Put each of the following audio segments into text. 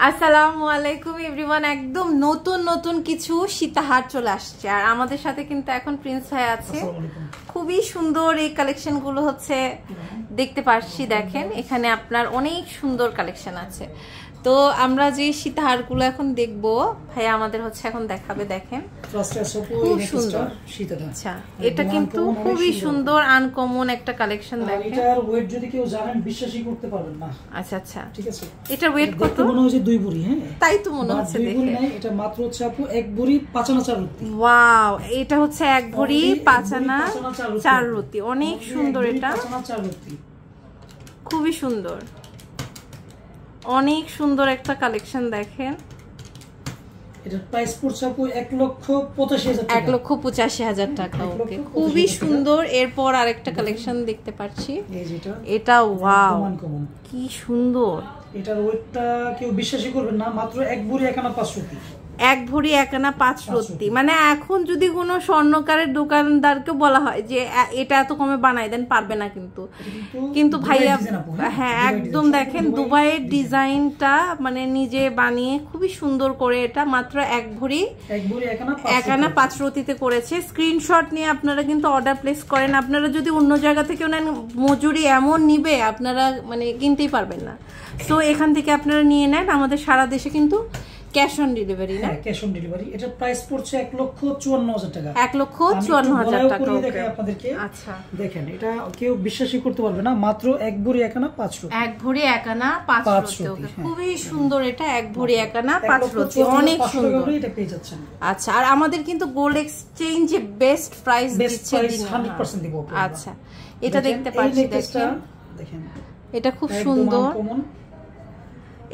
আসসালামু আলাইকুম এভরিওয়ান। একদম নতুন নতুন কিছু সীতাহার চলে আসছে আর আমাদের সাথে কিন্তু এখন প্রিন্স ভাই আছে। খুবই সুন্দর এই কালেকশন গুলো হচ্ছে দেখতে পাচ্ছি। দেখেন এখানে আপনার অনেক সুন্দর কালেকশন আছে। তো আমরা যে সীতাহার গুলো এখন দেখবো ভাই আমাদের হচ্ছে এখন দেখাবে। দেখেন খুব সুন্দর। আচ্ছা এটা কিন্তু খুবই সুন্দর আনকমন একটা কালেকশন। দেখেন এটার ওয়েট যদি কেউ জানেন বিশ্বাসই করতে পারবেন না। আচ্ছা আচ্ছা ঠিক আছে, এটা ওয়েট কত? মনে হয় যে 2 ভরি। হ্যাঁ তাই তো মনে হচ্ছে। দেখেন এটা মাত্র হচ্ছে আপু 1 ভরি 5 আনা 4 রুটি। ওয়াও, এটা হচ্ছে 1 ভরি 5 আনা 4 রুটি। অনেক সুন্দর। এটা 5 আনা 4 রুটি খুবই সুন্দর, অনেক সুন্দর একটা কালেকশন। দেখেন এটার প্রাইস পড়ছে আপু 1,85,000 টাকা। 1,85,000 টাকা। ওকে খুবই সুন্দর। এরপর আরেকটা কালেকশন দেখতে পাচ্ছি। এটা ওয়াও কি সুন্দর। এটার ওয়েটটা কেউ বিশ্বাসই করবেন না, মাত্র 1 ভরি 1 আনা 5 রুটি। 1 ভরি 1 আনা 5 রুটি। মানে এখন যদি কোনো স্বর্ণকারের দোকানদারকে বলা হয় যে এটা এত কমে বানাই দেন, পারবে না কিন্তু ভাইয়া হ্যাঁ একদম দেখেন দুবাইয়ের ডিজাইনটা মানে নিজে বানিয়ে খুবই সুন্দর করে এটা মাত্র 1 ভরি 1 আনা 5 রুটিতে করেছে। স্ক্রিনশট নিয়ে আপনারা কিন্তু অর্ডার প্লেস করেন। আপনারা যদি অন্য জায়গা থেকে নেন মজুরি এমন নিবে আপনারা মানে কিনতেই পারবেন না। তো এখান থেকে আপনারা নিয়ে নেন। আমাদের সারা দেশে কিন্তু ক্যাশ অন ডেলিভারি না? Cash on delivery. এটার প্রাইস পড়ছে 1,54,000 টাকা। 1,54,000 টাকা। ওকে আপনাদেরকে আচ্ছা দেখেন এটা কেউ বিশ্বাসই করতে পারবে না, মাত্র 1 ভরি 1 আনা 5 রুটি। 1 ভরি 1 আনা 5 রুটি। ওকে খুবই সুন্দর। এটা 1 ভরি 1 আনা 5 রুটি অনেক সুন্দর। এটা পেয়ে যাচ্ছেন। আচ্ছা আর আমাদের কিন্তু গোল্ড এক্সচেঞ্জে বেস্ট প্রাইস দিচ্ছে 100% দিব। আচ্ছা এটা দেখতে পাচ্ছি। দেখেন এটা খুব সুন্দর।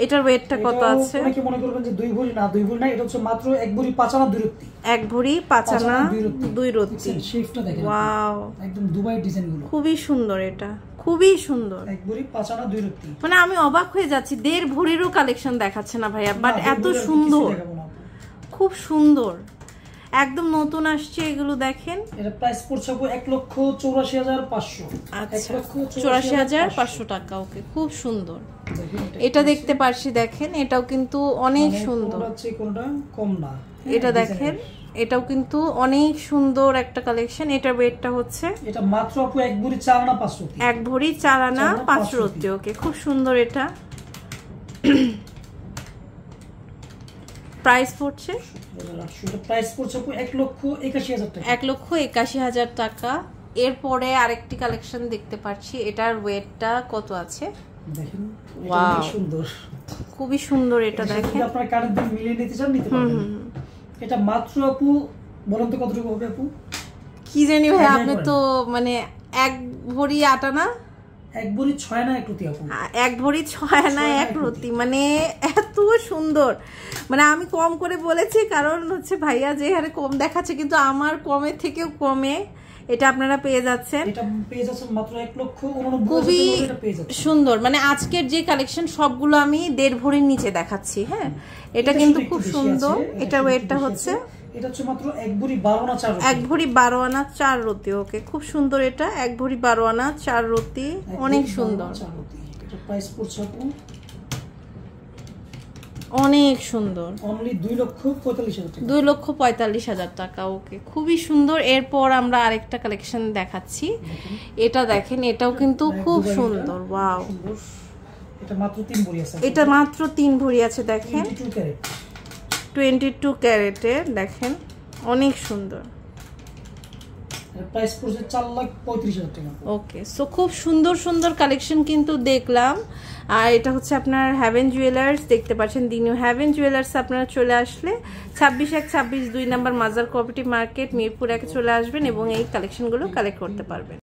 এটার ওয়েটটা কত আছে? অনেকে মনে করবেন যে 2 ভরি না, 2 ভরি না, এটা হচ্ছে মাত্র 1 ভরি 5 আনা 2 রুটি। 1 ভরি 5 আনা 2 রুটি। শেপটা দেখেন ওয়াও একদম দুবাই ডিজাইন গুলো খুবই সুন্দর। এটা খুবই সুন্দর। 1 ভরি 5 আনা 2 রুটি। মানে আমি অবাক হয়ে যাচ্ছি, 1.5 ভরিরও কালেকশন দেখাচ্ছে না ভাইয়া, বাট এত সুন্দর, খুব সুন্দর, একদম নতুন আসছে এগুলো। দেখেন এটা প্রাইস পড়ছে 1,84,500। আচ্ছা 84,500 টাকা। ওকে খুব সুন্দর। এটা দেখতে পাচ্ছি। দেখেন এটাও কিন্তু অনেক সুন্দর। কোনটা কম না। এটা দেখেন এটাও কিন্তু অনেক সুন্দর একটা কালেকশন। এটার ওয়েটটা হচ্ছে এটা মাত্র আপু 1 ভরি 4 আনা 5 রুটি। 1 ভরি 4 আনা 5 রুটি। ওকে খুব সুন্দর। এটা প্রাইস পড়ছে 1,81,000 টাকা। 1,81,000 টাকা। এরপরে আরেকটি কালেকশন দেখতে পাচ্ছি। এটার ওয়েটটা কত আছে? দেখেন ওয়াও সুন্দর, খুবই সুন্দর। এটা দেখেন আপনারা কানের দিন মিলিয়ে নিতে চান নিতে পারবেন। এটা মাত্র আপু বলেন তো কতটুকু হবে আপু? কি জানি ভাই, আপনি তো মানে 1 ভরি 8 আনা 1 ভরি 6 আনা 1 রুটি আপু। 1 ভরি 6 আনা 1 রুটি। মানে এত সুন্দর। মানে আমি কম করে বলেছি কারণ হচ্ছে ভাইয়া যে হারে কম দেখাচ্ছে কিন্তু আমার কমের থেকেও কমে এটা আপনারা পেয়ে যাচ্ছেন। এটা পেয়ে যাচ্ছেন মাত্র 1,89,000 খুবই এটা পেয়ে যাচ্ছেন সুন্দর। মানে আজকের যে কালেকশন সবগুলো আমি 1.5 ভরির নিচে দেখাচ্ছি। হ্যাঁ এটা কিন্তু খুব সুন্দর। এটা ওয়েটটা হচ্ছে এটা হচ্ছে মাত্র 1 ভরি 12 আনা 4 রুটি। 1 ভরি 12 আনা 4 রুটি। ওকে খুব সুন্দর। এটা 1 ভরি 12 আনা 4 রুটি অনেক সুন্দর। এটা প্রাইস পড়ছে আপু অনেক সুন্দর। অনলি 2,45,000 টাকা। 2,45,000 টাকা। ওকে খুবই সুন্দর। এরপর আমরা আরেকটা কালেকশন দেখাচ্ছি। এটা দেখেন এটাও কিন্তু খুব সুন্দর। ওয়াও এটা মাত্র 3 ভরি আছে। এটা মাত্র 3 ভরি আছে। দেখেন 22 ক্যারেটের। দেখেন অনেক সুন্দর। প্রাইস পড়ছে 4,35,000 টাকা। ওকে সো খুব সুন্দর সুন্দর কালেকশন কিন্তু দেখলাম। আর এটা হচ্ছে আপনার হ্যাভেন জুয়েলার্স। দেখতে পাচ্ছেন দি নিউ হ্যাভেন জুয়েলার্স। আপনারা চলে আসলে 26/1 26 2 নম্বর মাজার কোঅপারেটিভ মার্কেট মিরপুর 1 চলে আসবেন এবং এই কালেকশনগুলো কালেক্ট করতে পারবেন।